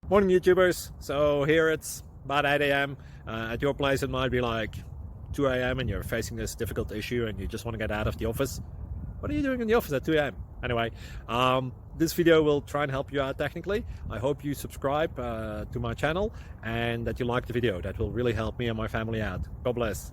Morning, YouTubers. So here it's about 8 a.m. At your place, it might be like 2 a.m. and you're facing this difficult issue and you just want to get out of the office. What are you doing in the office at 2 a.m.? Anyway, this video will try and help you out technically. I hope you subscribe to my channel and that you like the video. That will really help me and my family out. God bless.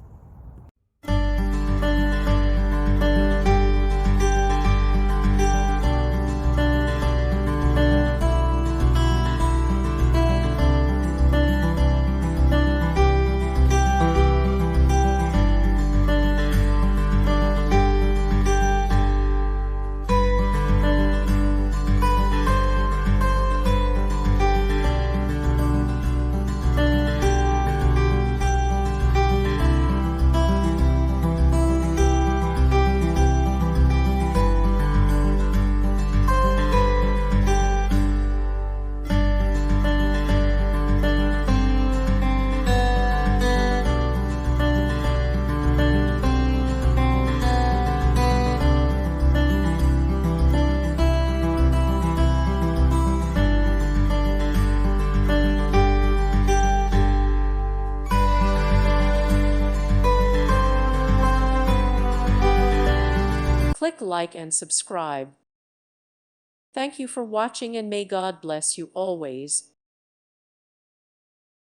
Click like and subscribe. Thank you for watching and may God bless you always.